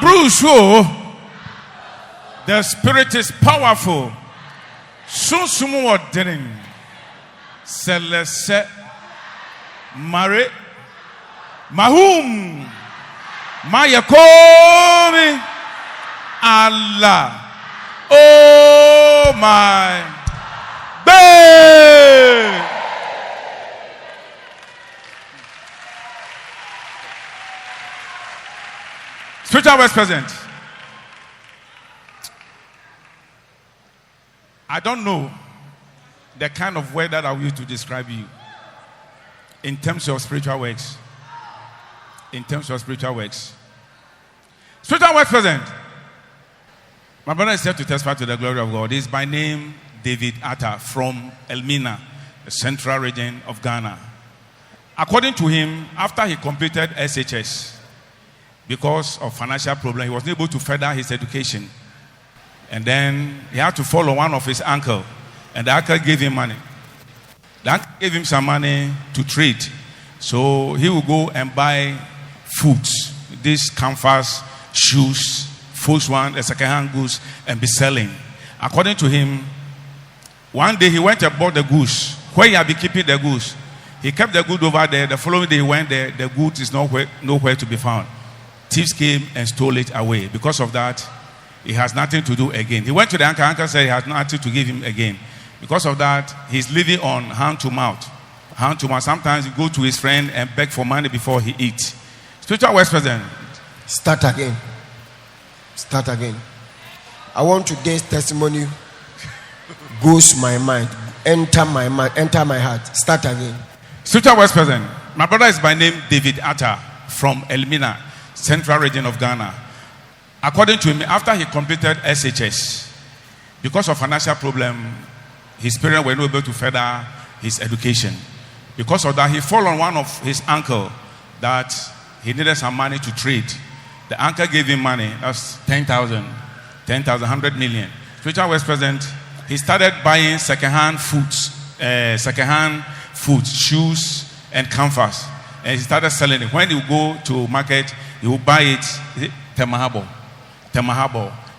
Bruce, the spirit is powerful. So sumo dering. Selese Mare Mahum Mayakomi Allah. Oh my babe. Spiritual Vice President. I don't know the kind of word that I will use to describe you in terms of spiritual works. In terms of spiritual works. Spiritual Vice President. My brother is here to testify to the glory of God. He is by name David Atta from Elmina, the central region of Ghana. According to him, after he completed SHS, because of financial problem, he was not able to further his education. And then he had to follow one of his uncle. And the uncle gave him money. The uncle gave him some money to trade. So he would go and buy foods, these canvas, shoes, first one, the second-hand goods, and be selling. According to him, one day he went and bought the goods. Where he had been keeping the goods, he kept the good over there. The following day he went there, the goods is nowhere to be found. Thieves came and stole it away. Because of that, he has nothing to do again. He went to the uncle. Uncle said he has nothing to give him again. Because of that, he's living on hand to mouth. Hand to mouth. Sometimes he go to his friend and beg for money before he eats. Spiritual Vice President. Start again. Start again. I want today's testimony goes my mind, enter my mind, enter my heart. Start again. Spiritual Vice President. My brother is by name David Atta from Elmina, central region of Ghana. According to him, after he completed SHS, because of financial problem, his parents were not able to further his education. Because of that, he fell on one of his uncle that he needed some money to trade. The uncle gave him money. That's 10,000, 100 million. Spiritual Vice President, he started buying second-hand foods, shoes, and canvas. And he started selling it. When he would go to market, he would buy it, Temahabo.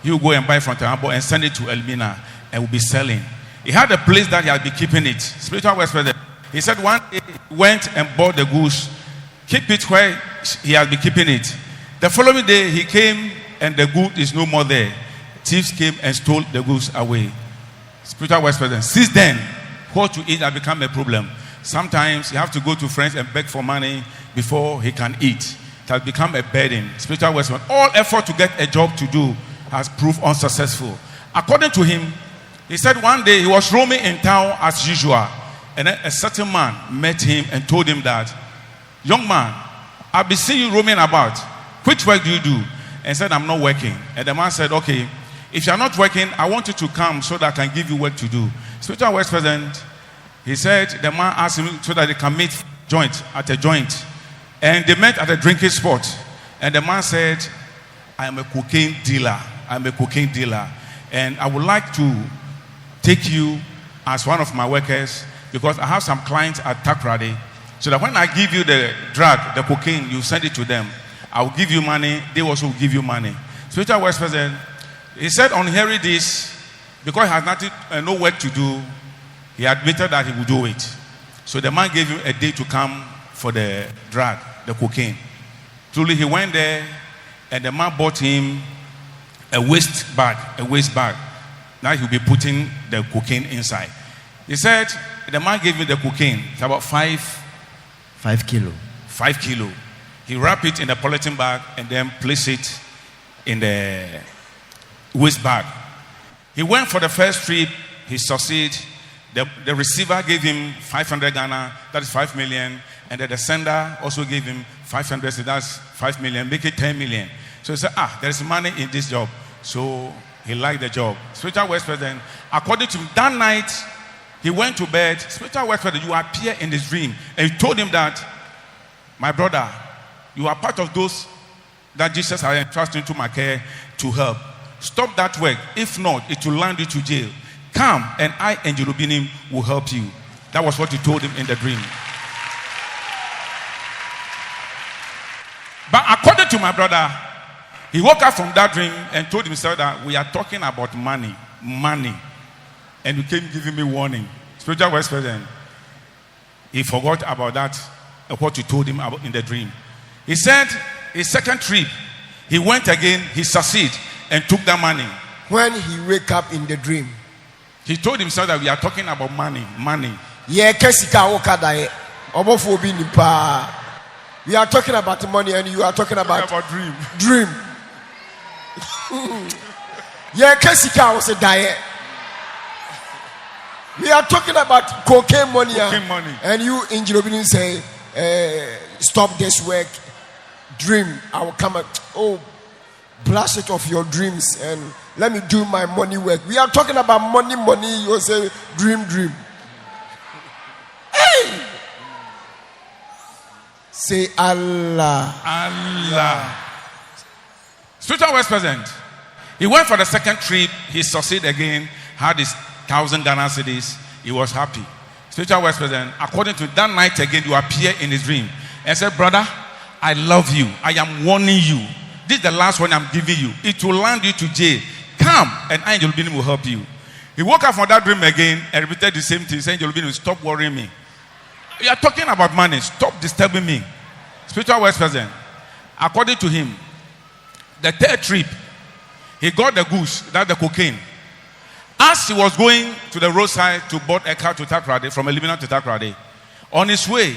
He would go and buy from Temahabo and send it to Elmina and would be selling. He had a place that he had been keeping it. Spiritual Vice President. He said one day he went and bought the goods, keep it where he had been keeping it. The following day he came and the good is no more there. Thieves came and stole the goods away. Spiritual Vice President. Since then, what to eat has become a problem. Sometimes you have to go to friends and beg for money before he can eat. It has become a burden. Spiritual Vice President. All effort to get a job to do has proved unsuccessful. According to him, he said one day he was roaming in town as usual. And then a certain man met him and told him that, young man, I've been seeing you roaming about. Which work do you do? And he said, I'm not working. And the man said, okay, if you're not working, I want you to come so that I can give you work to do. Spiritual Vice President, he said, the man asked him so that they can meet at a joint. And they met at a drinking spot. And the man said, I am a cocaine dealer. And I would like to take you as one of my workers because I have some clients at Takrady. So that when I give you the drug, the cocaine, you send it to them. I will give you money. They also will give you money. Spiritual Vice President, he said on hearing this, because he has no work to do, he admitted that he would do it. So the man gave him a day to come for the drug, the cocaine. Truly, he went there, and the man bought him a waist bag. Now he'll be putting the cocaine inside. He said the man gave him the cocaine. It's about 5 kilo. 5 kilo. He wrapped it in a polythene bag and then placed it in the waist bag. He went for the first trip. He succeeded. The receiver gave him 500 Ghana. That is 5 million. And then the sender also gave him 500. So that's 5 million. Make it 10 million. So he said, there is money in this job. So he liked the job. Spiritual Vice President, according to him, that night, he went to bed. Spiritual Vice President, you appear in his dream. And he told him that, my brother, you are part of those that Jesus has entrusted into my care to help. Stop that work. If not, it will land you to jail. Come, and I and Obinim will help you. That was what he told him in the dream. But according to my brother, He woke up from that dream and told himself that we are talking about money. And you came giving me warning. Spiritual vice president. He forgot about that, what you told him about in the dream. He said his second trip, he went again, he succeeded and took that money. When he wake up in the dream, he told himself that we are talking about money. Yeah, kesika okadaye. Obofo Obinim pa. We are talking about money and you are talking about dream. Yeah, kesika was a diet. We are talking about cocaine money. And you in Obinim say, stop this work. Dream. I will come at, blast it off your dreams and let me do my money work. We are talking about money. You say dream. Hey! Say Allah. Spiritual vice president. He went for the second trip. He succeeded again. Had his 1,000 Ghana cedis. He was happy. Spiritual vice president. According to that night again, you appear in his dream and said, brother, I love you. I am warning you. This is the last one I'm giving you. It will land you to jail. Come, and Angel Obinim will help you. He woke up from that dream again and repeated the same thing. Angel Obinim, stop worrying me. You are talking about money. Stop disturbing me. Spiritual vice president. According to him, the third trip, he got the goose, that's the cocaine. As he was going to the roadside to board a car to Takrade, from Elimina to Takrade, on his way,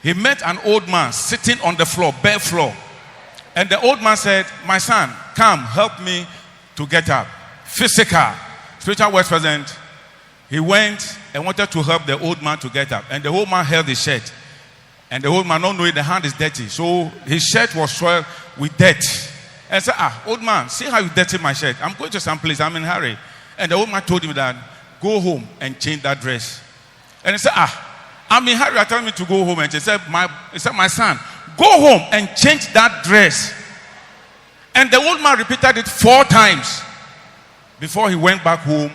he met an old man sitting on the floor, bare floor. And the old man said, my son, come, help me to get up. Physical. Spiritual vice president. He went and wanted to help the old man to get up. And the old man held his shirt. And the old man, not knowing the hand is dirty. So his shirt was soiled with dirt. And said, old man, see how you dirty my shirt. I'm going to some place. I'm in a hurry. And the old man told him that, go home and change that dress. And he said, I'm in a hurry. Tell me to go home. And he said, my son, go home and change that dress. And the old man repeated it 4 times before he went back home,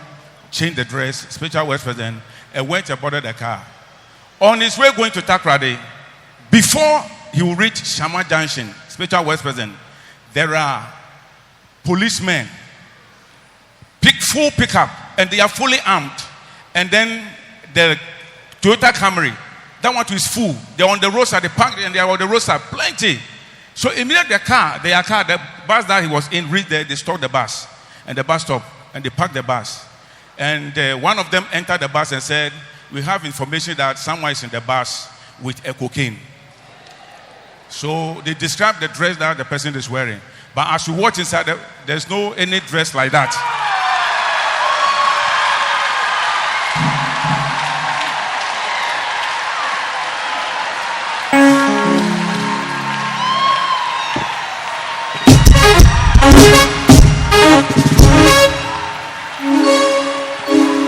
changed the dress, spiritual vice president, and went and boarded the car. On his way going to Takrade, before he will reach Shama Junction, spiritual vice president, there are policemen, full pickup, and they are fully armed. And then the Toyota Camry, that one is full. They're on the roadside, they parked and they are on the roadside, plenty. So immediately the bus that he was in reached there, they stopped the bus. And the bus stopped, and they parked the bus. And one of them entered the bus and said, we have information that someone is in the bus with a cocaine. So they described the dress that the person is wearing. But as you watch inside, there's no any dress like that.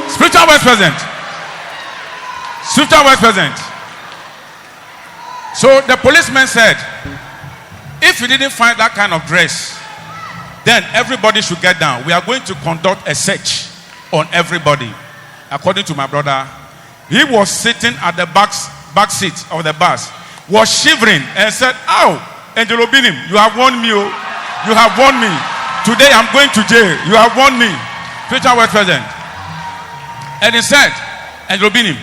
Spiritual vice president. So the policeman said, if you didn't find that kind of dress, then everybody should get down. We are going to conduct a search on everybody. According to my brother, he was sitting at the back seat of the bus, was shivering and said, "Ow, Angel Obinim, you have warned me. You have warned me. Today I'm going to jail. You have warned me." Spiritual vice president. And he said, Angel Obinim,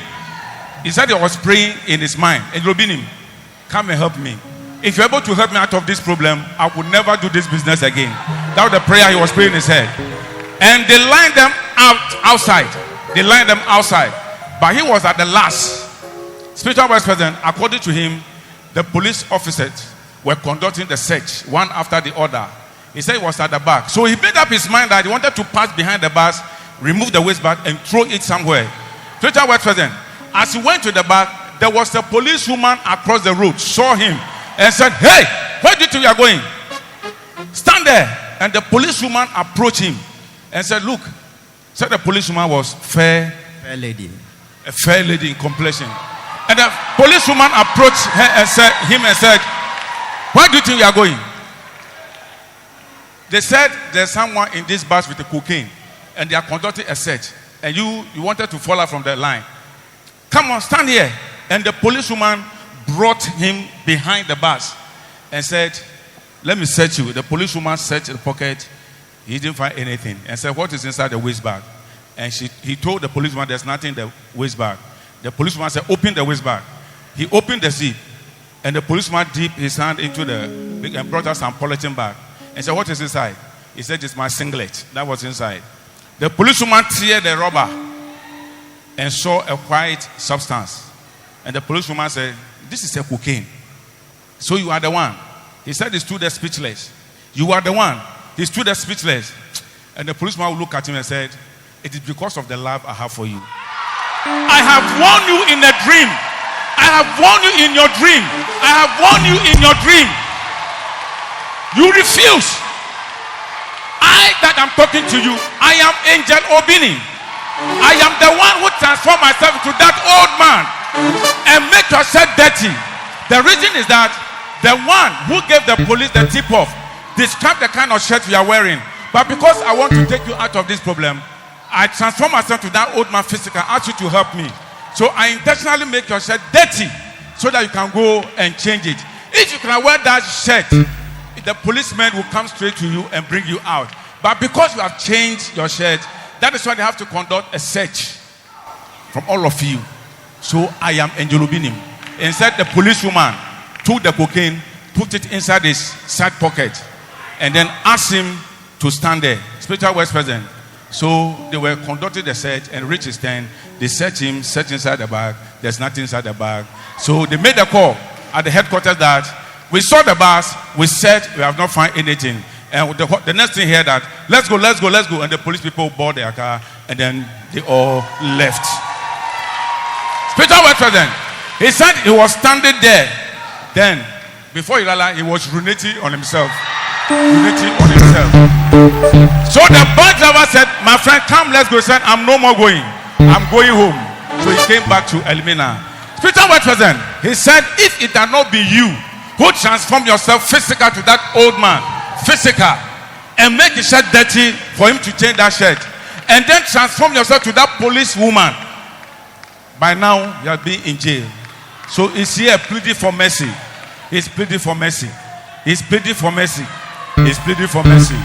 he said he was praying in his mind, Angel Obinim, come and help me. If you're able to help me out of this problem, I would never do this business again. That was the prayer he was praying in his head. And they lined them outside. They lined them outside. But he was at the last. Spiritual vice president, according to him, the police officers were conducting the search, one after the other. He said he was at the back. So he made up his mind that he wanted to pass behind the bus, remove the waistbag, and throw it somewhere. Spiritual vice president, as he went to the back, there was a policewoman across the road, saw him, and said, "Hey, where do you think you are going? Stand there." And the policewoman approached him and said, "Look," said the policewoman was fair lady, a fair lady in complexion. And the policewoman approached her and said, "Where do you think you are going?" They said, "There's someone in this bus with the cocaine, and they are conducting a search, and you wanted to follow from the line. Come on, stand here." And the policewoman brought him behind the bus and said, let me search you. The policewoman searched the pocket. He didn't find anything and said, what is inside the waist bag? And he told the policeman there's nothing in the waist bag. The policeman said, open the waist bag. He opened the zip, and the policeman dipped his hand into the big and brought us some polythene bag and said, what is inside? He said, it's my singlet. That was inside. The policewoman teared the rubber and saw a white substance. And the policewoman said, this is a cocaine. So you are the one. He said he stood there speechless. You are the one. He stood there speechless. And the policeman would look at him and said, it is because of the love I have for you. I have warned you in a dream. I have warned you in your dream. I have warned you in your dream. You refuse. I that am talking to you, I am Angel Obinim. I am the one who transformed myself into that old man and make your shirt dirty. The reason is that the one who gave the police the tip-off described the kind of shirt you are wearing. But because I want to take you out of this problem, I transform myself to that old man physical. I ask you to help me. So I intentionally make your shirt dirty so that you can go and change it. If you can wear that shirt, the policeman will come straight to you and bring you out. But because you have changed your shirt, that is why they have to conduct a search from all of you. So I am Angel Obinim. Instead, the policewoman took the cocaine, put it inside his side pocket, and then asked him to stand there. Spiritual West President. So they were conducting the search and reached his tent. They searched him, searched inside the bag. There's nothing inside the bag. So they made a call at the headquarters that we saw the bus, we searched, we have not found anything. And the next thing here that, let's go. And the police people boarded their car and then they all left. Spiritual West President, he said he was standing there. Then, before he realized, he was urinating on himself. So the bus driver said, my friend, come, let's go. He said, I'm no more going. I'm going home. So he came back to Elmina. Spiritual Word President, he said, if it had not be you who transformed yourself physical to that old man, physical, and make his shirt dirty for him to change that shirt, and then transform yourself to that police woman, by now you have been in jail. So he's here pleading for mercy. He's pleading for mercy. He's pleading for mercy. He's pleading for mercy.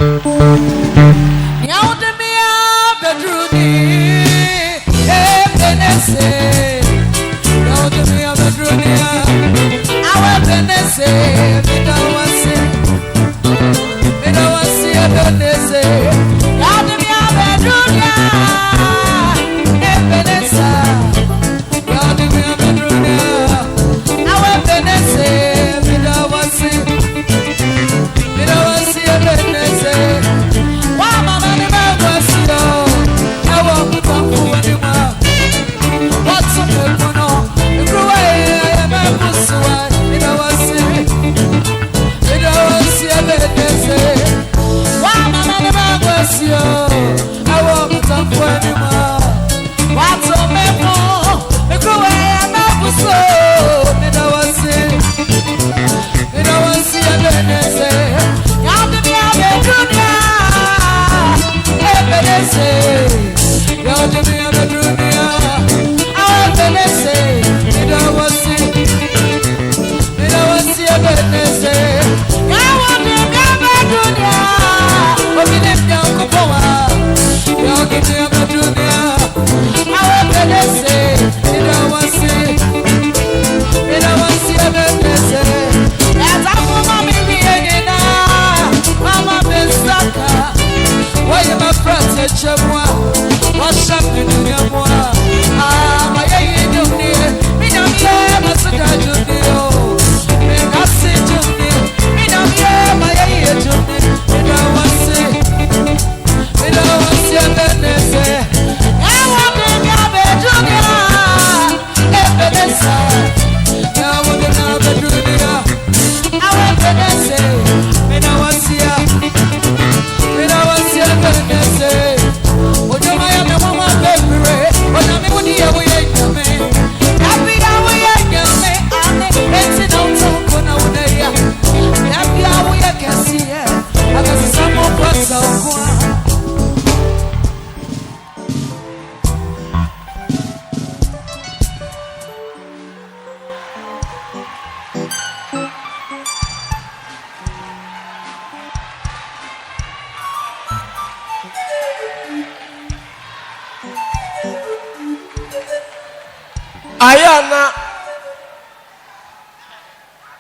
ayana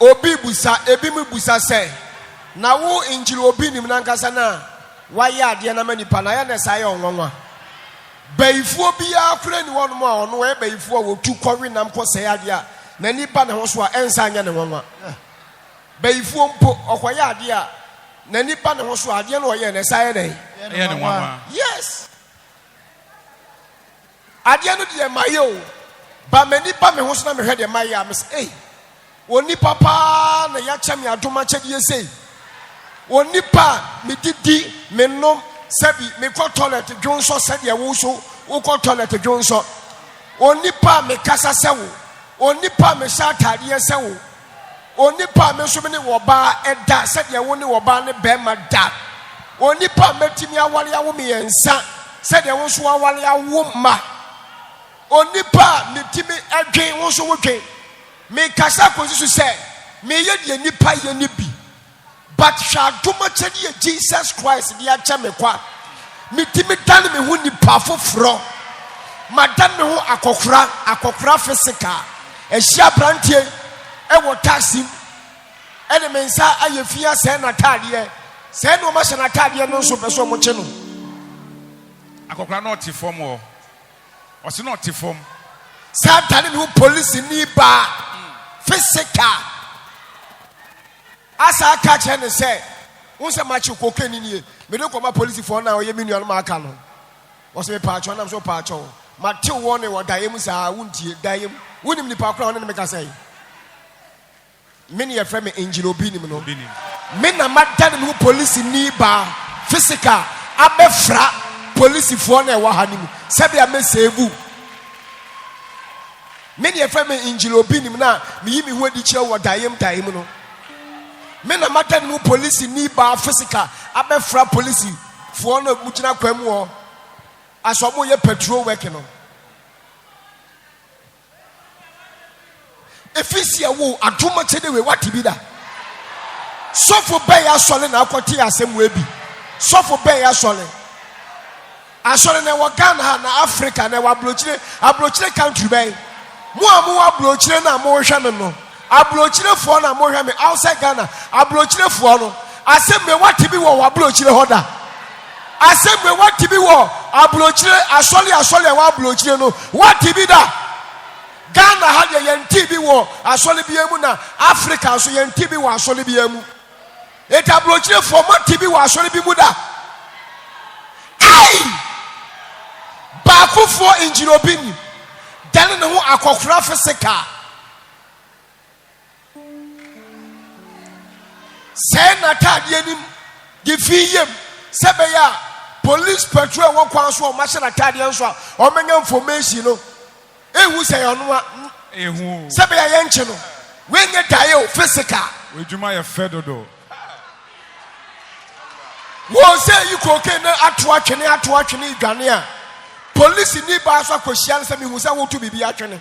obi busa ebi mu busa say na wo injiri obinim na nkasa na waye ade na manipa na ya na say onwanwa baifuo bia akura ni wono ma ono we baifuo wo tu kɔwe nam kɔ say ade a na nipa na ho so a ensa anya ne nwanwa baifuo mpo ɔkɔye ade a na nipa na ho so ade na ɔye na say ade ne nwanwa yes ade no de mayo ba mani pa me ho so na me hwɛ de mayo am say oni papa na ya chami adoma chedie sei oni pa me didi me nom sabi me ko toilet dwonso sadia wo so wo ko toilet dwonso oni pa me kasa sewo oni pa me shatade sewo oni pa me so me ne wo ba eda sadia wo ne wo ba ne be ma da oni pa metimi awale awo me yensa sadia wo so awale awo ma oni pa metimi adwen wo so wo dwen me kasa kozisu say me ye de nipa ye ni bi but shaduma chedi Jesus Christ dia cha me kwa me timi dan me hu nipa foforo madan me hu akokora physical ehia brantie e wo taxi ene me nsa ayefia se na tade se no ma na tade no so peso mo che no akokora no ti form o se no ti form Satan who police ni ba physical asa catch and say unse match cocaine ni me do come police for na oye minu ma aka no o se pa acho na so pa acho ma te won e wodayem sa wuntie dayem wonim ni pa kra won me ka say me ne yefre me angel obinim no me na madan who police ni ba physical abefra police for na e wa hanim se bia me save many a friend in Obinim na me me who di che wo dayem no me na mata no police ni ba physical abefra police for no mugina kwam wo asomo ye patrol work no efisia wo adoma chede we what bi da sofo be ya sole na akote asem we bi sofo be ya sole asole na wo Ghana ha na Africa na wa abrochire country be mo abrochire na mo hwe me no abrochire fo na mo hwe me outside Ghana abrochire fo no asem me what bi wo abrochire hoda asem me what bi wo abrochire asole wa abrochire no what bi da Ghana ha de yenti bi wo asole bi emu na Africa so yenti bi wo asole bi emu et abrochire fo mo ti bi wo asole bi mu da ai ba ku fo injiri Obinim dan no akokora physical say na tade anim de fiyem sebeya police patrol won kwan so o ma hye na tade nso o menya information no ehu say ono ehu sebeya ye nche no we nye dae o physical we djuma ye fedodo wo say you cocaine na ato atwene idwane a police ni ba so akohia nse me hu say wo to bibi atwene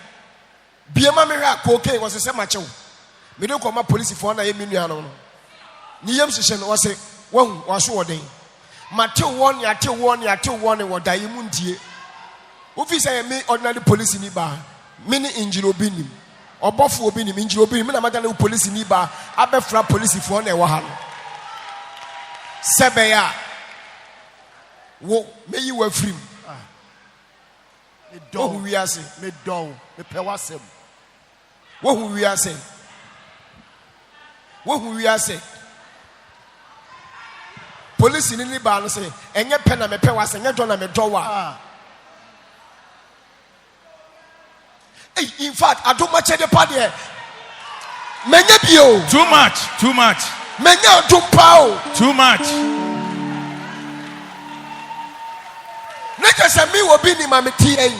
biema me hwa cocaine wo se machew me de ko ma police fo na ye menua no ni yem hye no wo se wahu wo so woden matew won wo dai mu ndie ofi say me ordinary police ni ba me ni injiri Obinim obofo Obinim injiri Obinim me na madana police ni ba abefra police fo na e wo ha no sebeya wo me yi wa frim me do we ase me do me pewasem wo hu wi ase police ni ba no say enye pe na me pewase enye do na me do wa in fact adoma chede pa de menye bio too much menye odumpa o too much neka se mi wo bi ni ma me tie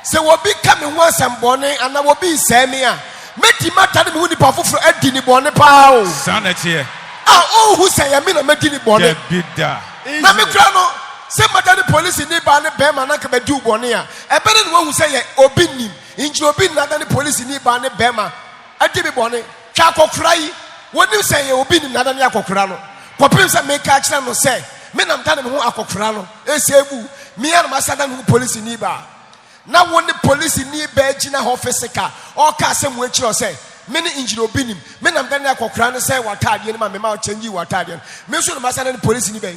se wo bi ka me ho asembone ana wo bi se me a meti mata de me hu ni pa foforo adi ni bone pa o sanity hu se ya me na medi ni bone bida na me kra no se mata de police ni ba ne be ma na ka be di bone a e be ne wo hu se ye Obinim inji Obinim na da ne police ni ba ne be ma adi bi bone twa kokora yi woni se ye Obinim na da ne akokora no kopim se me ka kira no se me na mta ne me hu akokora no esebu me ya ma sada no police ni ba Now when the police in near Belgian officer or Cassim which you say, many injured Obinim, men of Ghana Cochrane say what Tadian, my mouth change you what Tadian. Mention Master and police in the bay.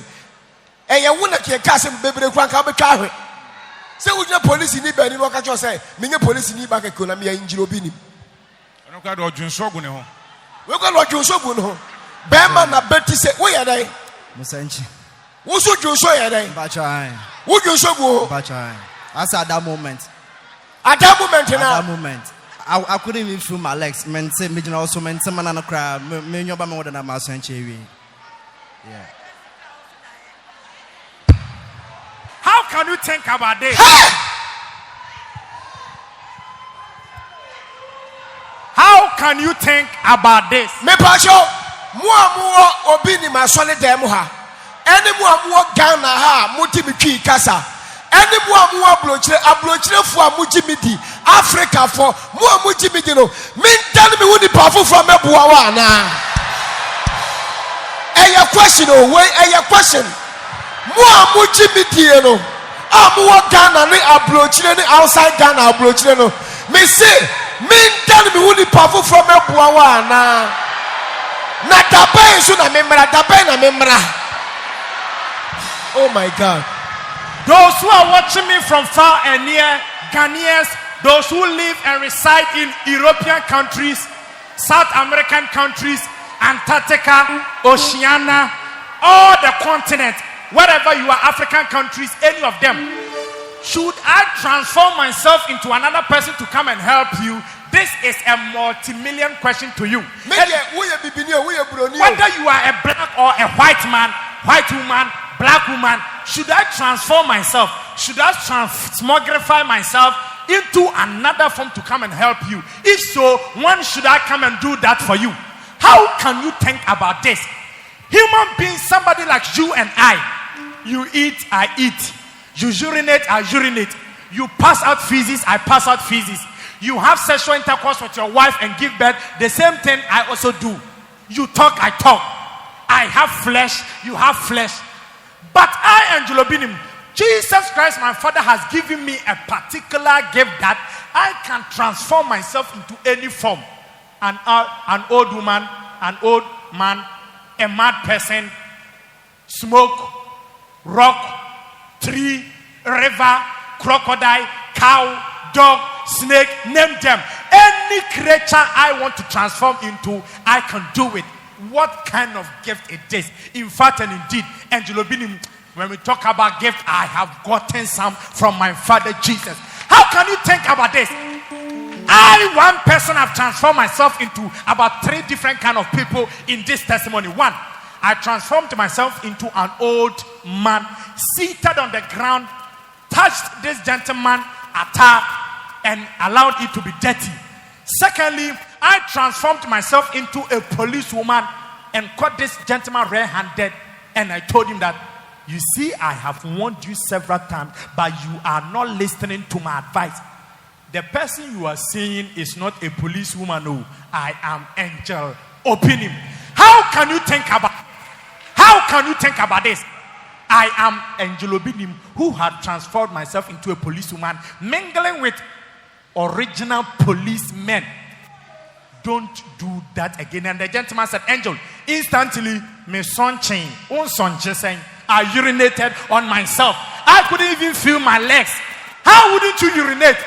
And you wouldn't care Cassim baby the crank up a car. Say with your police in the bay, you walk say, many police in the back of Columbia injured Obinim. I don't got Jun Shogun. We got Jun Shogun. Bearman, I bet to say, where are they? Musenchi. What's what you show there? Bachai. What you show? Bachai. That's at that moment. At that moment, at that moment. I couldn't even feel my legs. Men say, me also men some man on a crowd. Me nyoba more than a Musenchi. Yeah. How can you think about this? How can you think about this? Me pasho, mua Obinim asole demu ha. Any mua Ghana ha muti mitwi kasa. Any mua ablochire for muti midi Africa for mua muti midi no. Me tell me who the powerful from me buawa na. Your question oh wait your question. Mua muti midi no. Mua Ghana ni ablochire ni outside Ghana ablochire no. Me say me tell me who the powerful from me buawa na. Na dabe so na memra dabe na memra. Oh my God. Those who are watching me from far and near, Ghanaians, those who live and reside in European countries, South American countries, Antarctica, Oceania, all the continents, wherever you are, African countries, any of them. Should I transform myself into another person to come and help you? This is a multi-million question to you. Whether you are a black or a white man, white woman, black woman, should I transform myself? Should I transmogrify myself into another form to come and help you? If so, when should I come and do that for you? How can you think about this? Human beings, somebody like you and I, you eat, I eat. You urinate, I urinate. You pass out feces, I pass out feces. You have sexual intercourse with your wife and give birth. The same thing I also do. You talk, I talk. I have flesh, you have flesh. But I, Angelo Obinim, Jesus Christ, my Father, has given me a particular gift that I can transform myself into any form. An old woman, an old man, a mad person, smoke, rock, tree, river, crocodile, cow, dog, snake, name them. Any creature I want to transform into, I can do it. What kind of gift it is? In fact and indeed, Angelo Obinim, when we talk about gift, I have gotten some from my Father Jesus. How can you think about this? I, one person, have transformed myself into about 3 different kind of people in this testimony. 1, I transformed myself into an old man seated on the ground, touched this gentleman attire and allowed it to be dirty. Secondly, I transformed myself into a policewoman and caught this gentleman red-handed, and I told him that, you see, I have warned you several times, but you are not listening to my advice. The person you are seeing is not a policewoman. No, I am Angel Obinim. How can you think about this? I am Angel Obinim, who had transformed myself into a policewoman, mingling with original policemen. Don't do that again. And the gentleman said, Angel, instantly, my son changed. I urinated on myself. I couldn't even feel my legs. How wouldn't you urinate?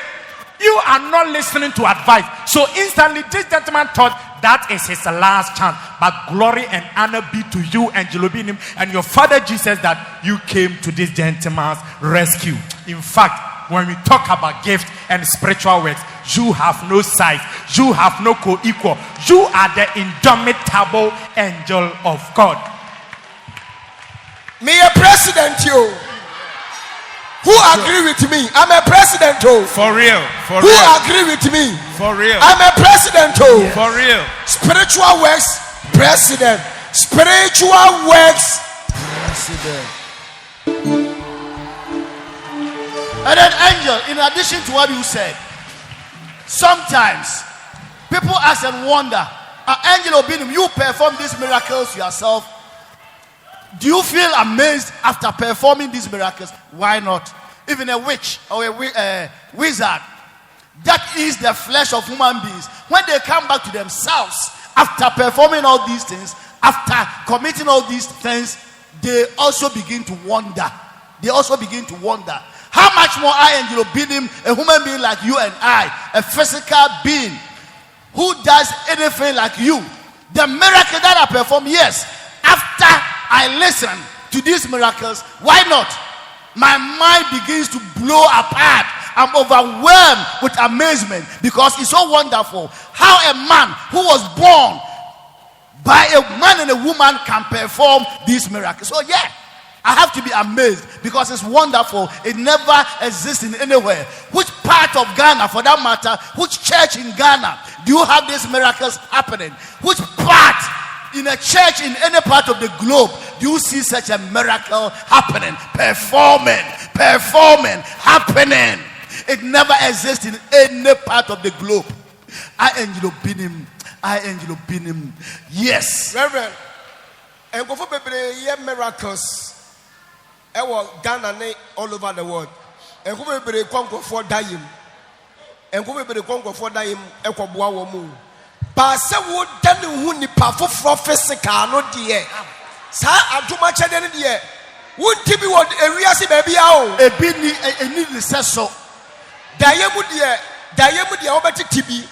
You are not listening to advice. So instantly, this gentleman thought that is his last chance. But glory and honor be to you, Angelo Obinim, and your Father Jesus, that you came to this gentleman's rescue. In fact, when we talk about gift and spiritual works, you have no size, you have no co-equal. You are the indomitable angel of God. Me a president, you. Who agree with me? I'm a president, oh. For real. Who agree with me? For real. I'm a president, oh. Yes. For real. Spiritual works, president. Spiritual works, president. And then, Angel, in addition to what you said, sometimes people ask and wonder, Angel Obinim, you perform these miracles yourself. Do you feel amazed after performing these miracles? Why not? even a witch or a wizard that is the flesh of human beings, when they come back to themselves after performing all these things, after committing all these things, they also begin to wonder. They also begin to wonder. How much more I, Angel Obinim, a human being like you and I, a physical being who does anything like you, the miracle that I perform, yes, after I listen to these miracles, why not? My mind begins to blow apart. I'm overwhelmed with amazement because it's so wonderful how a man who was born by a man and a woman can perform these miracles. So yeah, I have to be amazed because it's wonderful. It never exists in anywhere. Which part of Ghana, for that matter, which church in Ghana do you have these miracles happening? Which part in a church in any part of the globe do you see such a miracle happening, performing, happening? It never exists in any part of the globe. Angel Obinim. Yes. Reverend, and go for miracles. Ghana all over the world. And go for dying. And go for dying. But say would tell you ni powerful physical no dear. Sa aduma chede ni dear. Would tibi what area si baby ao. Need so. Dayemu dear obeti tibi.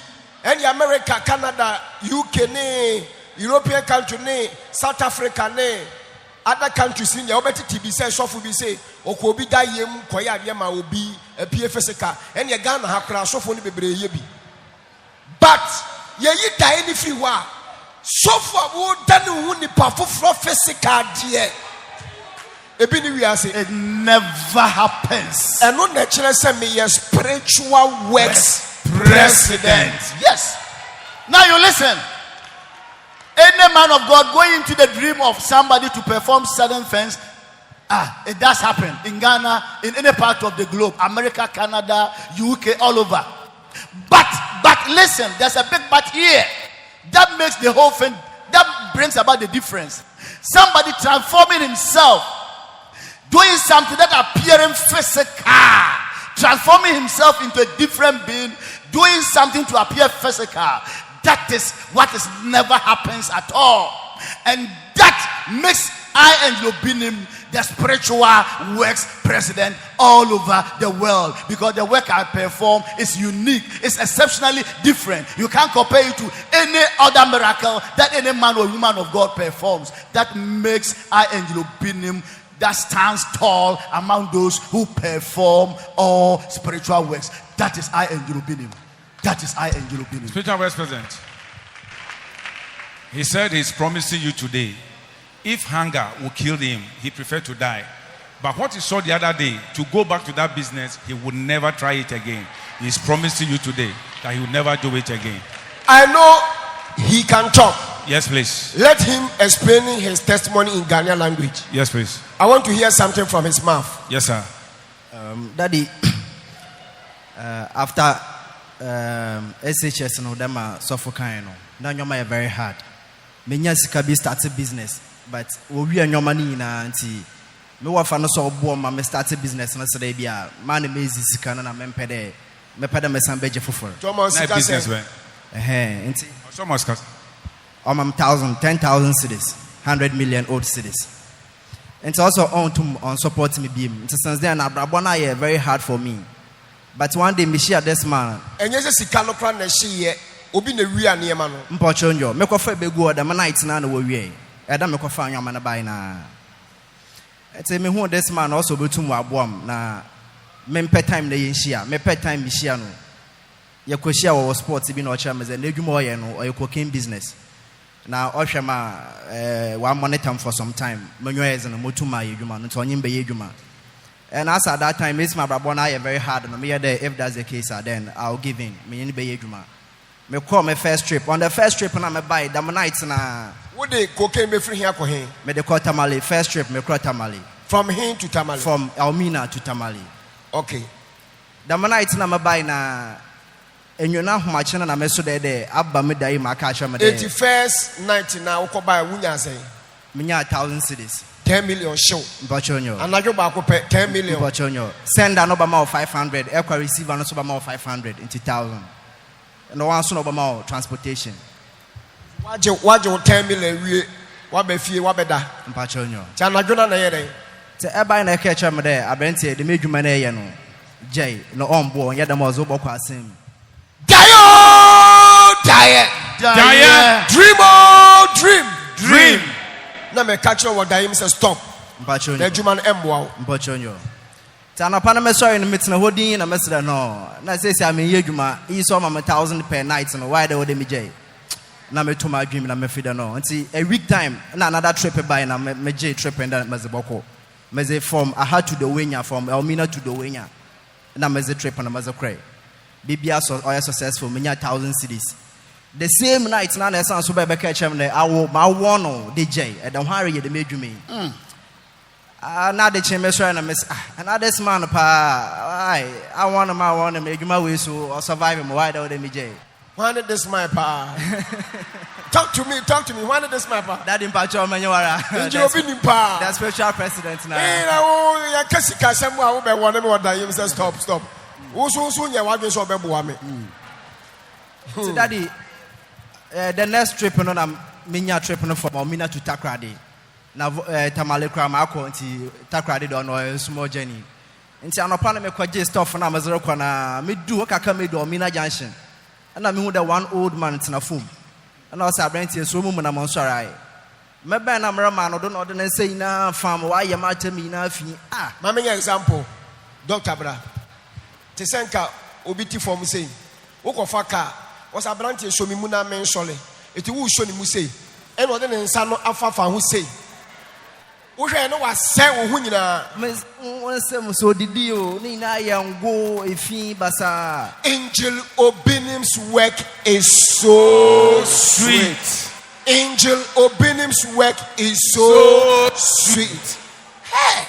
And America, Canada, UK ne, European country ne, South Africa ne, other countries in the obeti tibi say sofu bi say okobi dayem koya yema obi a physical and ya Ghana hakra sofu ni bebre ye bi. But ye die any free wa so far wo dan hu ni powerful physical dear ebi ni we say it never happens. And no natural say me spiritual works president. Yes. Now you listen. Any man of God going into the dream of somebody to perform certain things, it does happen in Ghana, in any part of the globe, America, Canada, UK, all over. But listen, there's a big but here that makes the whole thing, that brings about the difference. Somebody transforming himself, doing something that appearing physical, transforming himself into a different being, doing something to appear physical. That is what is never happens at all. And that makes Angel Obinim the spiritual works president all over the world, because the work I perform is unique, it's exceptionally different. You can't compare it to any other miracle that any man or woman of God performs. That makes Angel Obinim that stands tall among those who perform all spiritual works. That is Angel Obinim. That is Angel Obinim. Spiritual works president. He said he's promising you today, if hunger will kill him, he preferred to die. But what he saw the other day, to go back to that business, he would never try it again. He's promising you today that he will never do it again. I know he can talk. Yes, please. Let him explain his testimony in Ghanaian language. Yes, please. I want to hear something from his mouth. Yes, sir. Daddy, after SHS no them suffer kind no. Now you're very hard. Menya sika bi start a business, but we are your money na anti. Me wa fa no so obo ma me start a business na say bia man me zi sika na me pede me san beje foforo. Thomas na business we. Anti. So much cost. 10,000 cities, 100 million old cities. And also on support me beam. Since then Abrabona very hard for me. But one day me share this man. And yes sika no kra na hye obi na wi anema no. Mpochonjo me kofa begu the night na na wo wie. Eda me kofa anwama na bai na. Ete me hu this man also betum aboam na me pet time na yenhia. Me pet time me share no. Ye koshia wo sports bi na ocha me ze na adwuma oye no oye cooking business. Now, Oshama, one monitor for some time. Manuez and Motuma, Yuma, and Tonim Bay Yuma. And as at that time, Miss Mabrabona, very hard, and me there, if that's the case, then I'll give in. Me in Bay Yuma. Me call my first trip. On the first trip, and I'm buy the nights and would they cocaine be free here for him? Me the call Tamale, first trip, me call Tamale. From him to Tamale? From Almina to Tamale. Okay. The nights and I'm buy na. And you know how much and I'm so there. Abba me day my catch 81st night now. Ko buy wunya say. Minya 1,000 cities. 10 million show. Bachonyo. And I go back 10 million. Bachonyo. Send an Obama of 500. Equa receive an Obama of 500 into 1,000. No one soon Obama transportation. What you 10 million? What be fee? What be that? Bachonyo. Chanaguna na yere. Te eba na catch am there. Abenti the major man here no. Jay no on board. Yada mazo boko asim. Diet. Dream. Na me catch you what Diam says stop. Bachonyo. The Juman Mwa. Bachonyo. Tana pana sorry in the midst of holding in a message no. Na say I mean yejuma. He saw my 1,000 per night no. Why they would me Jay? Na me to my dream na me feed no. Until a week time na another trip by na me Jay trip and that mezeboko. Meze from Aha to the Winya, from Elmina to the Winya. Na meze trip and meze cray. BBS or successful, many 1,000 cities. The same night, now the son so by catch him there. I will my one DJ at the Harry the made me. Now the chamber trying to miss another man I want my one to make my way so or survive him. Why don't they Jay? Why did this my pa? Talk to me. Why did this my pa? That in Pacho Manuara. Obinim pa. That's special president now. I can't see someone who want to die. You say stop. So Daddy, the next trip on a minya trip from Omina to Takrady. Now Tamale Kramako until Takrady don't know a small journey. Until an upon me quite stuff on Amazon, me do what I come to Omina Junction. And I mean the one old man in a foam. And also I rent a swim when I'm on Sarai. Maybe I'm a man, I don't know, say na farm, why you might tell me na fee. Mammy example, Dr. Bra. Tesenka obiti form say Okofaka was a branch show me muna men sole. It will show me say. And what then Sano Afafa who say. Uhe no was say Hunina. Miss so did you Nina young go a fee basa. Angel Obinim's work is so sweet. Angel Obinim's work is so sweet. Hey,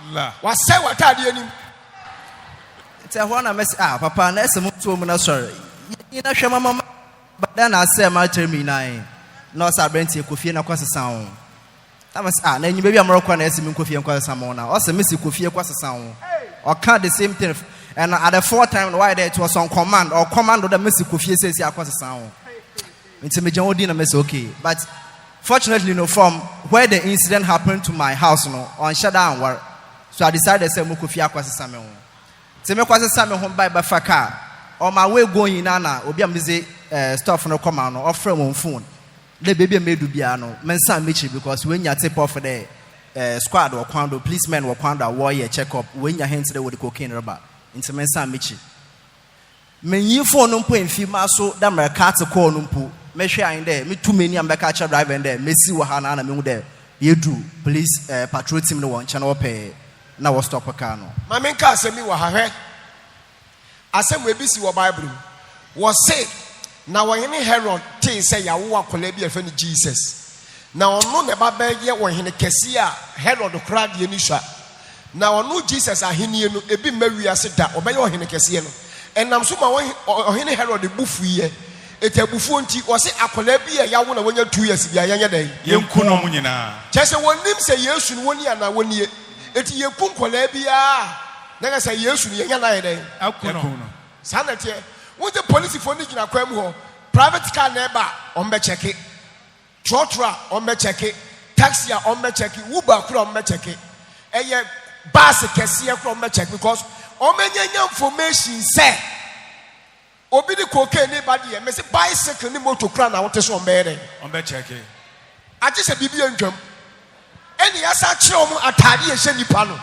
Allah. Was say what are you? I want to mess Papa, and that's a mutual sorry. You know, Mama, but then I say, my term nine. No, sir, Brent, you could feel no quasi sound. That was then you maybe a Moroccan estimate could feel quasi someone. Also, Missy could feel quasi sound. Or can't the same thing. And at the 4th time, why there it was on command or command of the Missy could feel says, quasi sound. It's a major dinner, miss okay. But fortunately, no, from where the incident happened to my house, no, on shutdown work. So I decided to say, Mukufia quasi someone. Se me kwase same hom by faka on my way going nana obi amze stuff no come on or from on phone le baby medu bia no mensa mechi because when you tip off the squad or kwando policemen or kwando warrior check up when you hands there with the cocaine rubber into mensa mechi men yi phone no po enfi ma so da mercat call no po me hwe an there me too many am be catch driver there me si wo ha na me hu there yedu police patrol team no won channel pay. Na was stop a car no. My main car send me wahahe. Asem we bisi wa Bible. Was say na when Herod tin say ya wo akole bi efe ni Jesus. Na ono ne ba be ye wo hene kese a Herod kra de ni hwa. Na ono Jesus ahenie no ebi mawi ase da obeye wo hene kese no. Enam so ma wo hene Herod bufu ye. Etabufu nti wo se akole bi ya wo na wonya 2 years bia yenya den. Yenku no mu nyina. Chese wonim se Yesu no woni ana woni eti ye kunkola bia na say Yesu ni yenya na yeden akuno sanete wo the police for ni gina kwam ho private car neighbor on be check it trotra on be check it taxi on be check it uber kura on be check it eye bus kese kura on be check because on menya information say obi di cocaine ni ba de me say bicycle ni motor kura na wote so on be check it I just say bibia ntwam any asa kire mu atade ye hye nipa no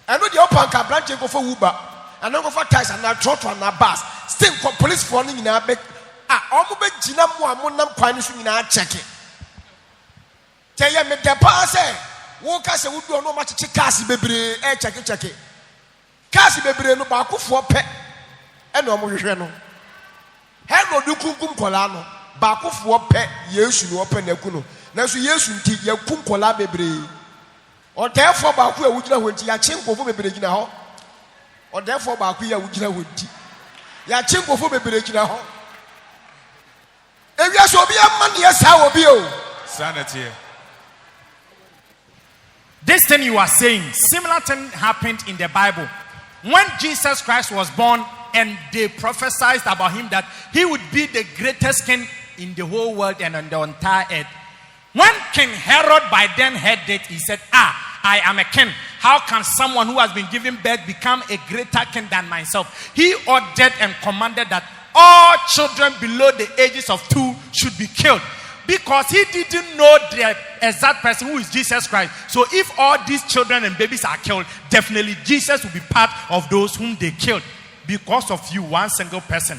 eno de opan ka branch go for uber and go for taxi and trotro na bus still police for ni nyina be omo be gina mu amonam kwan so nyina check it tell me the pass wo ka se wo do no ma check cars bebre check it cars bebre no ba kofo pe eno omo hwehwe no Herod kunkum kola no ba kofo pe Yesu no pe na ku no na so Yesu nti ya kum kola bebre o therefore ba ku e wugina ho nti ya chinkofo bebre gina ho o therefore ba ku ya wugina ho nti ya chinkofo bebre gina ho ewia so obi amane ya sa obi o sanity This thing you are saying, similar thing happened in the Bible. When Jesus Christ was born and they prophesied about him that he would be the greatest king in the whole world and on the entire earth. When King Herod by then heard it, he said, I am a king. How can someone who has been given birth become a greater king than myself? He ordered and commanded that all children below the ages of 2 should be killed. Because he didn't know the exact person who is Jesus Christ. So if all these children and babies are killed, definitely Jesus will be part of those whom they killed. Because of you, one single person.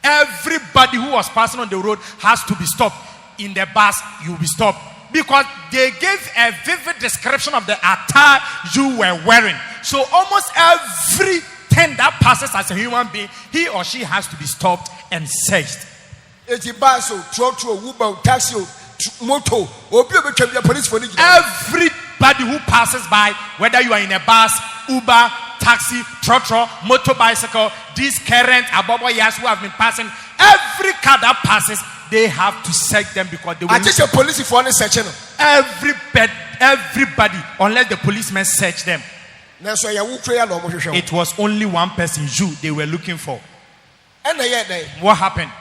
Everybody who was passing on the road has to be stopped. In the bus, you will be stopped. Because they gave a vivid description of the attire you were wearing. So almost everything that passes as a human being, he or she has to be stopped and searched. Everybody who passes by, whether you are in a bus, Uber, taxi, trotro, motorbicycle, these current aboboyas who have been passing, every car that passes, they have to search them because they will. I just a police for any searching. Everybody, unless the policemen search them. It was only one person, you, they were looking for. What happened?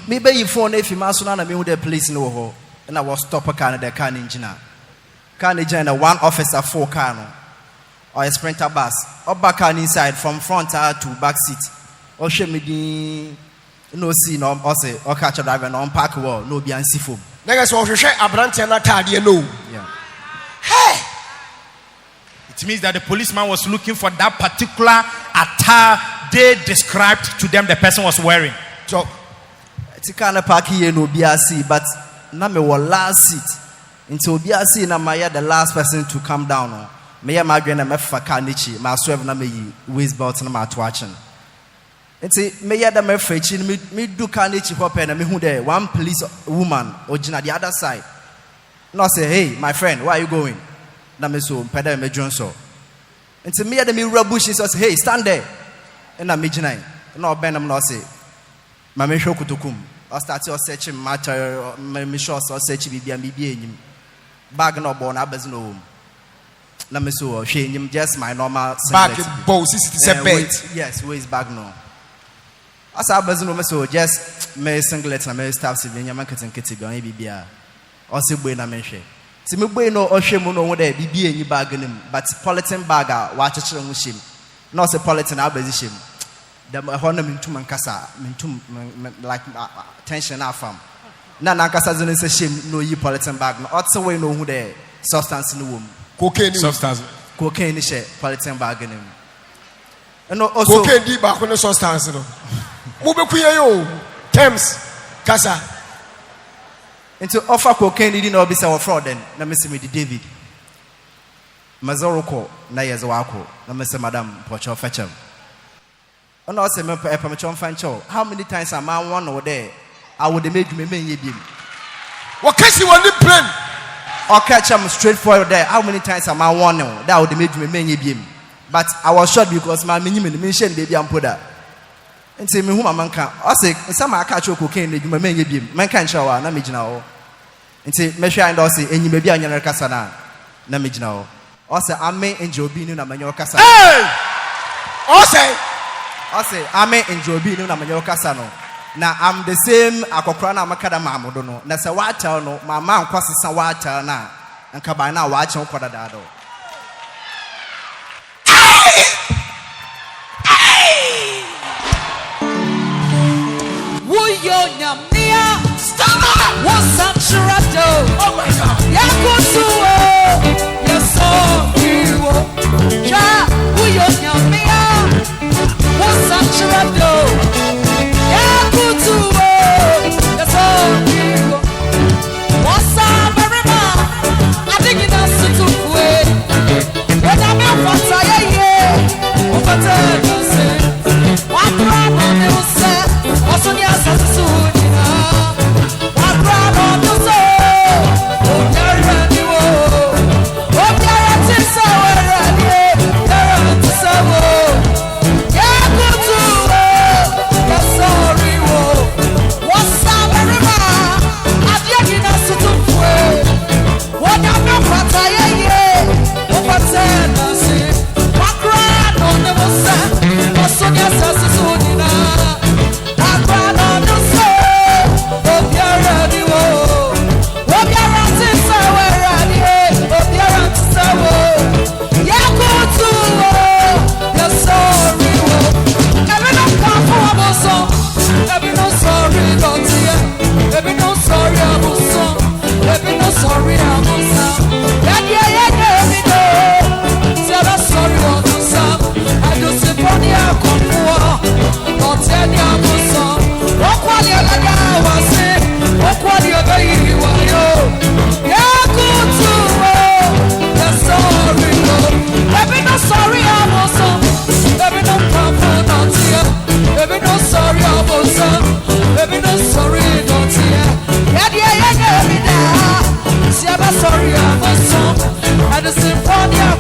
Maybe you phone if you must not know the police no, and I was stop a car in the car engine. Car engine, one officer, 4 car, or a sprinter bus, or back on inside from front to back seat, or show me the no see no or say or catch a driver on park wall, no be foam. Next one, share a branch and a card, you know. Hey! It means that the policeman was looking for that particular attire they described to them the person was wearing. So, it's kind of park here no BRC, but now me was last seat. Until BRC na Maya the last person to come down. Me my grand and for carnichi, my swerve na me waist belt na my watching. It's me ya the me fetching me do carnichi hop and me who there one police woman original the other side. No say, hey, my friend, where are you going? Na me so peda me Johnson. It's me ya the me rubbish say, hey, stand there. And I'm midnight. No benam no say. My me show kutukum. I started searching matter, my sure so search be him. Bag no born, I was no home. Let me so shame him just my normal bag boss is a bait. Yes, waist bag no. As I was no so just my singlet and my staff in your market and kitty going BBR. Or say when I mention. See me bueno or shame no there be any bag in him, but politan bagger, watch a children with him. Not a politan opposition. The honor to Mancasa, like tension out from. Nancasa is a shame, no you politan bag, no also way no who there, substance in the womb. Cocaine substance. Cocaine is a politan bag in him. And also, cocaine deep back on the substance. Move Thames, Casa. And to offer cocaine, you didn't know be our fraud then. Let me see me, David Mazoroko, Nayazawako, let me say, Madame Pocho Fetcham. And also, how many times am I one over there? I would have made me him. What case you want to plan? Or catch him straight forward there. How many times am I one? That would have made me him. But I was shot because my minimum mentioned baby and put that. And say me whom a man can. I say, some I catch cocaine, you may him. Man can't shower, no me now. And say, Mesha and Dossi, and you may be on your casana. No me now. I say, I may enjoy being in a manure casana. I say, I may enjoy being in a manure casano. Now I'm the same Akokrana Macadam, don't know. That's a water, no, my mom crosses some water now. And Cabana watching for the dado. What's up, Shirato? Oh my God! Yakutu, yes, you. Ja, we are Yamia. What's up, Shirato? Yakutu, yes, you. What's up, everyone? I think it's us to quit. When I'm in Fataya, over there, you say, what problem you say? What's on your sense? Mama,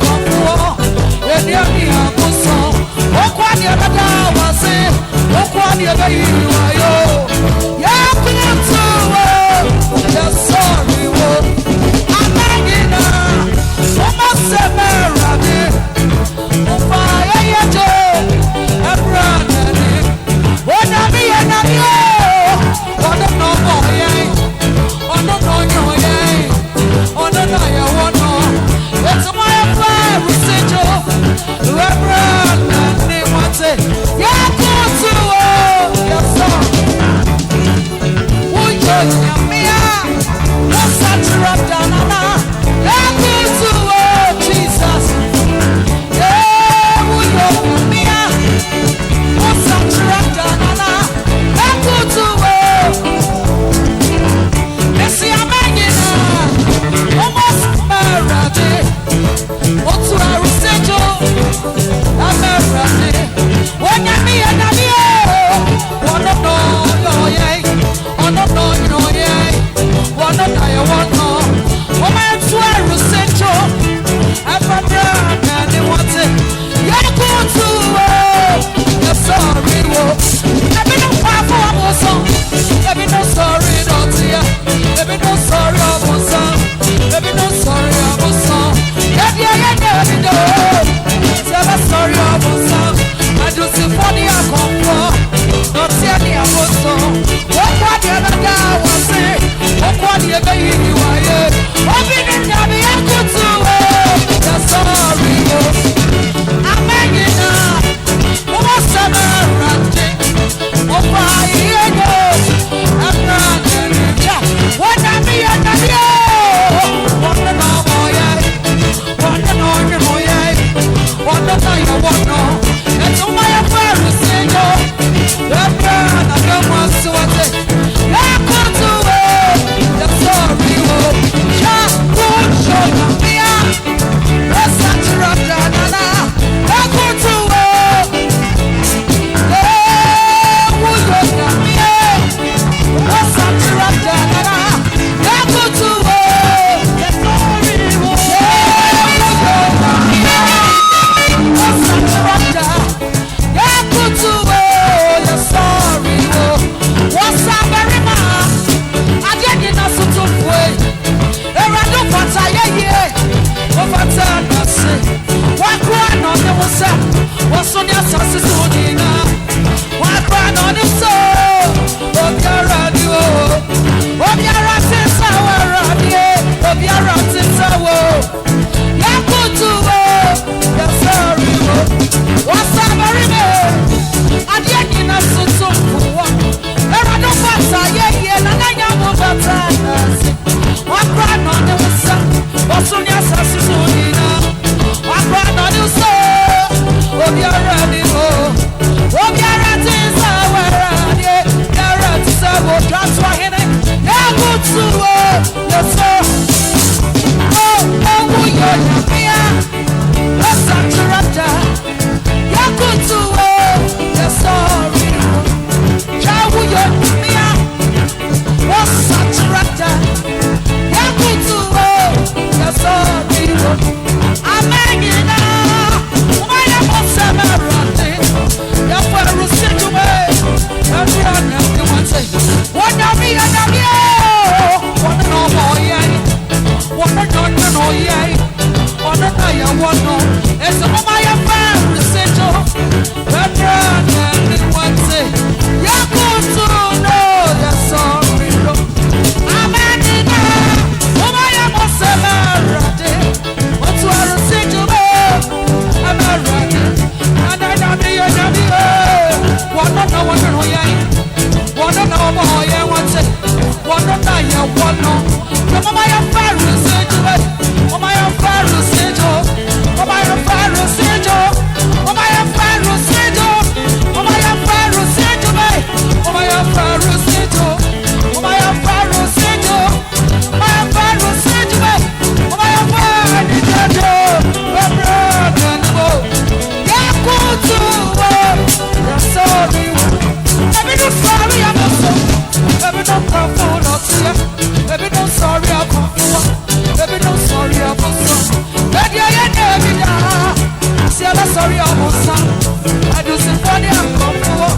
Jala sorry almost. I do some funny and come for.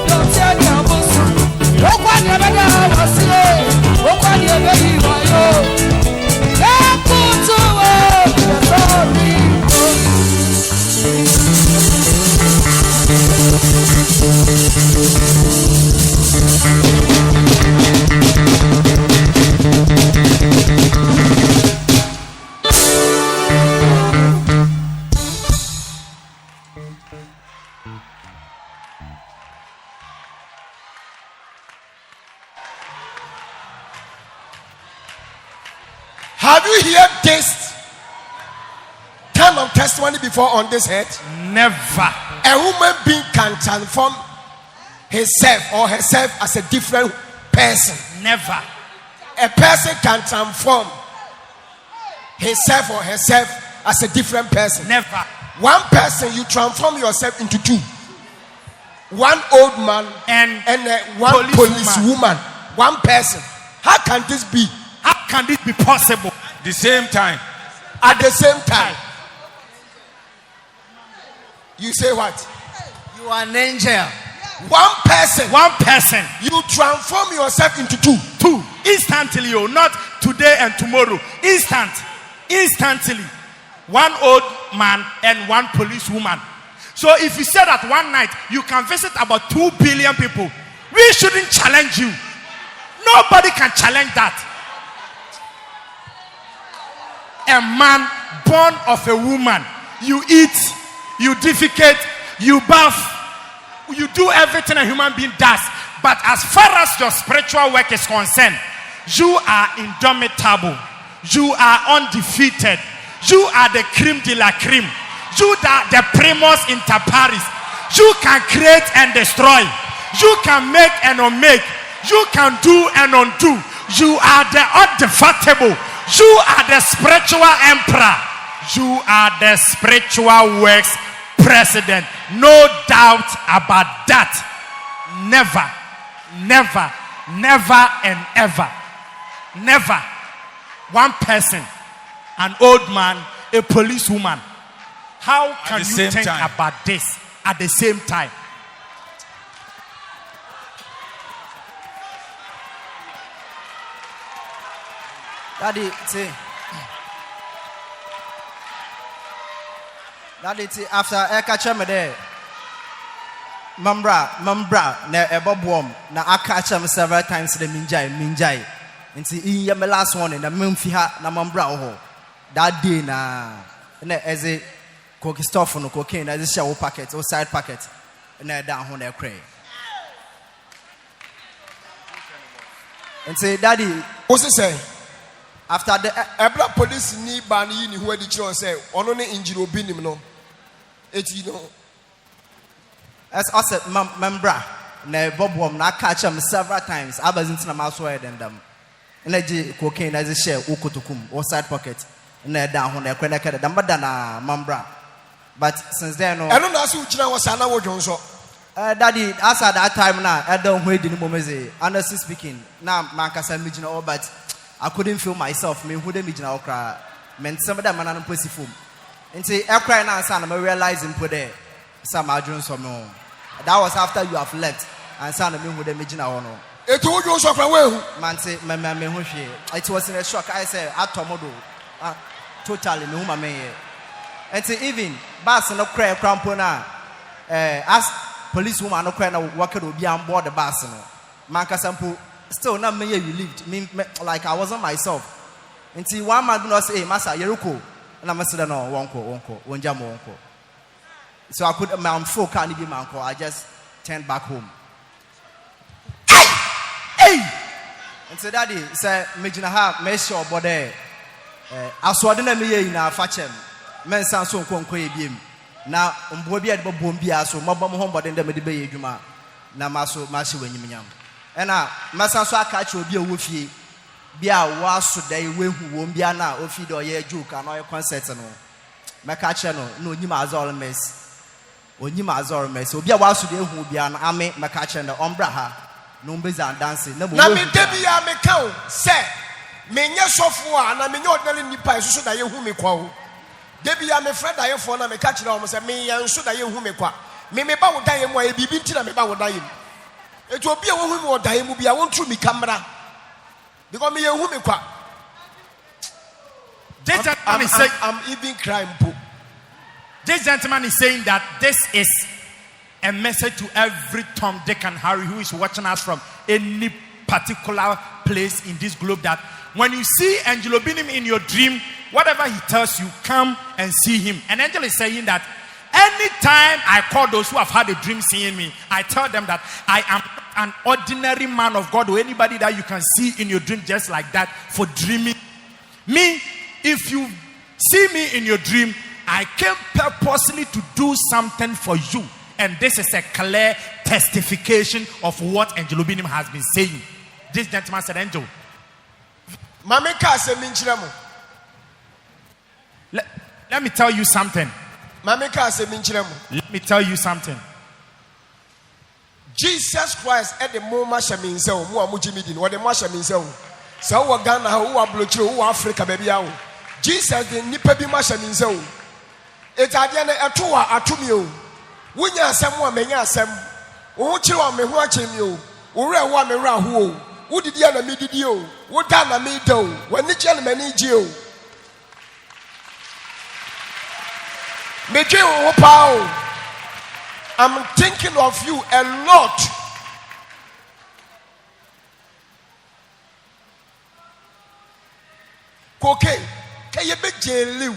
Don't tell me I'm also. Walk on your bed, I was here. Walk on your baby, why yo? Put to work, the sorry. Have you heard this kind of testimony before on this head? Never. A human being can transform himself or herself as a different person. Never. A person can transform himself or herself as a different person. Never. One person, you transform yourself into two. One old man and one police woman. One person. How can this be? How can this be possible? The same time. At the same time. You say what? You are an angel. One person. One person. You transform yourself into two. Two. Instantly, oh, not today and tomorrow. Instantly. One old man and one police woman. So if you say that one night you can visit about 2 billion people, we shouldn't challenge you. Nobody can challenge that. A man born of a woman, you eat, you defecate, you bath, you do everything a human being does. But as far as your spiritual work is concerned, you are indomitable. You are undefeated. You are the creme de la creme. You are the primus inter pares. You can create and destroy. You can make and unmake. You can do and undo. You are the undefatigable. You are the spiritual emperor. You are the spiritual works president. No doubt about that. Never, never, never and ever. Never. One person, an old man, a policewoman. How can you think about this at the same time? Daddy, after I catch him there, Mambra, na ebobwom, na I catch him several times the minjai. And see, in my last one in the Mumfiha, na Mambra ho. That day na as a cocaine stuff on cocaine, as a shower packet or side packet, and I down on their cray. And say, Daddy, what's it say? After the Ebla police ni bani ni who did you say? Only injury Obinim no. It's you know. As I said, Membra, na Bobwom, na catch him several times. I was into the mouse wide and them. And I did cocaine as a share, Ukutukum, or side pocket, and they're down on their credit card, Dambadana, Membra. But since then, I don't know who was Anna Johnson. Daddy, as at that time now, I don't wait in the moment. Honestly speaking, now, Mancasa Mijino, but I couldn't feel myself. Me who the Mijino cry meant some of them and pussy fool. And say, I cry now, son, I'm realizing put there some Adrian or no. That was after you have left, and son of me who the Mijino or no. It told you so well. Man, say, it was in a shock. I said, at Tomodo, totally no, my man. And say, even Bass no cry, crampona, as policewoman no cry, no worker will be on board the bus. Mancasampo, still not me, you lived, me like I wasn't myself. And see, one man do not say, Massa, Yeruko, and I'm a said, no, wonko, one jam wonko. So I could amount 4 can't be manco. I just turned back home. And so Daddy said, Majina have make sure body. I saw the name in our fachem. Men sound so conquer beam. Now, Bobbia Bombia, so Mobam home, but in the Medibay Juma. Namaso Mashi when you yam. And now, Massa catch will be a woofy. Be a was today, we who won't be now, or feed or ye juke and all concerts and all. Macachano, no Nimazor mess. Or Nimazor mess. So be a was today who be an army, Macachan, the Umbraha. Numbers and dancing. No, now, me Debia me count, say, me yes of war, and I mean, you're telling me, so that you whom me call. Debi am a friend I have for me catch now say me and so that you who me kwa. Me ba wo dan mo e bibi ntina me ba wo dan. It will be a woman or die will be I want to me camera. Because me a woman kwa. I'm even crying. This gentleman is saying that this is a message to every Tom, Dick, and Harry who is watching us from any particular place in this globe, that when you see Angel Obinim in your dream, whatever he tells you, come and see him. And Angel is saying that anytime I call those who have had a dream seeing me, I tell them that I am an ordinary man of God or anybody that you can see in your dream just like that for dreaming. Me, if you see me in your dream, I came purposely to do something for you. And this is a clear testification of what Angel Obinim has been saying. This gentleman said, Angel, let me tell you something. Let me tell you something. Jesus Christ at the moment shamin so mo amujimidin what the mashamin so so Ghana who are blochiro who Africa baby out. Jesus the nipa bi mashamin so it ade na etoa atumi o wonya asem wa menya asem wo chire wa me ho achemi o wo re wa me ra ho o wo didi na me didi o wo da na me da o wani che na mani ji o me je wo pa o. I'm thinking of you a lot. Cocaine, can you be jail?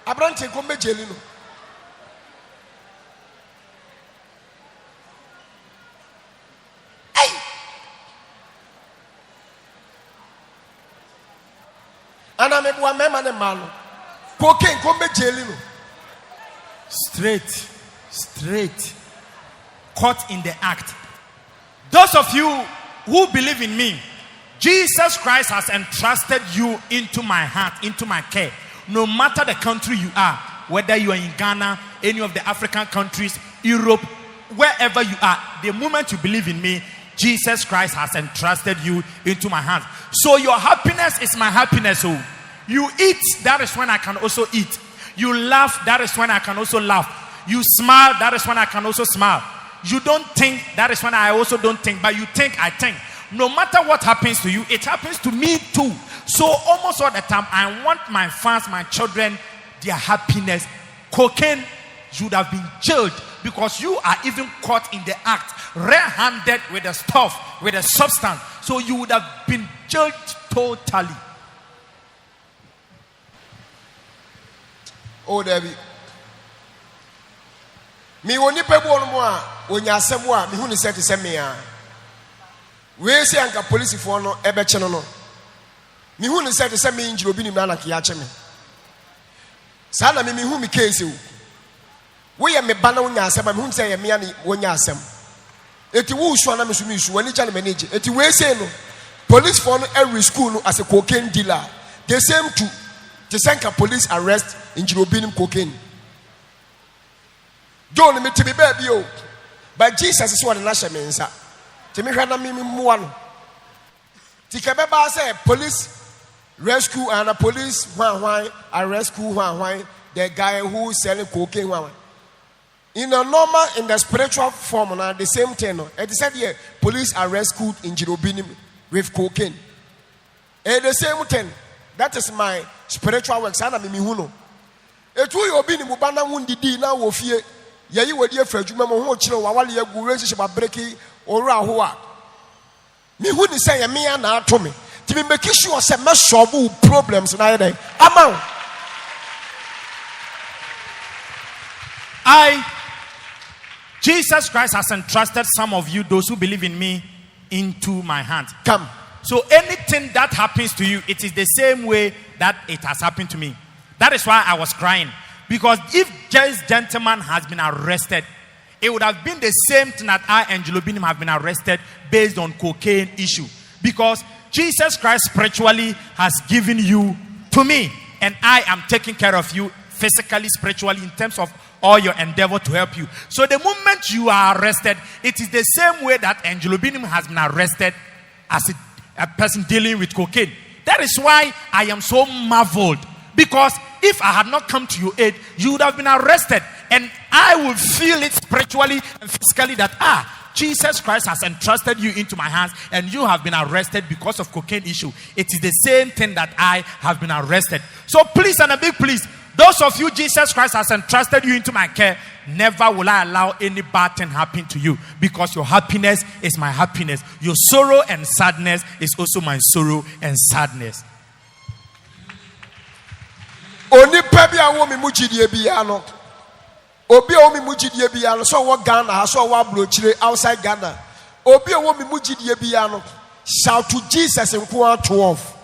Abrante come be jail. Hey, and I'm a woman man. Cocaine come be jail. Straight, caught in the act. Those of you who believe in me, Jesus Christ has entrusted you into my heart, into my care. No matter the country you are, whether you are in Ghana, any of the African countries, Europe, wherever you are, the moment you believe in me, Jesus Christ has entrusted you into my hands. So your happiness is my happiness. So you eat, that is when I can also eat. You laugh, that is when I can also laugh. You smile, that is when I can also smile. You don't think, that is when I also don't think. But you think, I think. No matter what happens to you, it happens to me too. So almost all the time, I want my fans, my children, their happiness. Cocaine should have been jailed because you are even caught in the act, red-handed with the stuff, with the substance. So you would have been jailed totally. Oh, Debbie. Me woni pebo no mo a onya asemo a me hu ni se te se me a we se anka police fo no ebe che no me hu ni se te se me Angel Obinim na ke ya che me sa na me hu me case o we ye me ba na onya asemo me hu se ye me ya ni onya asem eti wo usu na me su me su wani cha na manage eti we se no police fo no every school no as a cocaine dealer the same to the Sanka police arrest Angel Obinim cocaine. Don't me to be baby, but Jesus is what the national means. To me, Hana Mimi Muan. Tikababa say police rescue and a police why I rescue why the guy who selling cocaine. In a normal, in the spiritual form, and the same thing. It is said here, police are rescued in Angel Obinim with cocaine. And the same thing. That is my spiritual work. Sana Mimi Huno. It will be in Mubana Mundi now of fear. Yayi wadi afradwuma mo ho kire wa wale agu relationship abreki ora ho a me hu ni say me na ato me ti me make sure say me solve problems na dey amount Jesus Christ has entrusted some of you, those who believe in me, into my hands. Come. So anything that happens to you, it is the same way that it has happened to me. That is why I was crying. Because if this gentleman has been arrested, it would have been the same thing that I, Angel Obinim, have been arrested based on cocaine issue. Because Jesus Christ spiritually has given you to me. And I am taking care of you physically, spiritually, in terms of all your endeavor to help you. So the moment you are arrested, it is the same way that Angel Obinim has been arrested as a person dealing with cocaine. That is why I am so marveled. Because if I had not come to your aid, you would have been arrested. And I would feel it spiritually and physically that, Jesus Christ has entrusted you into my hands and you have been arrested because of cocaine issue. It is the same thing that I have been arrested. So please, and a big please, those of you Jesus Christ has entrusted you into my care, never will I allow any bad thing happen to you, because your happiness is my happiness. Your sorrow and sadness is also my sorrow and sadness. Oni pebi awo mi mujidie biano. Obi awo mi mujidie biano. So what Ghana, so what blochire outside Ghana. Obi awo mi mujidie biano. Shout to Jesus in Quran 12.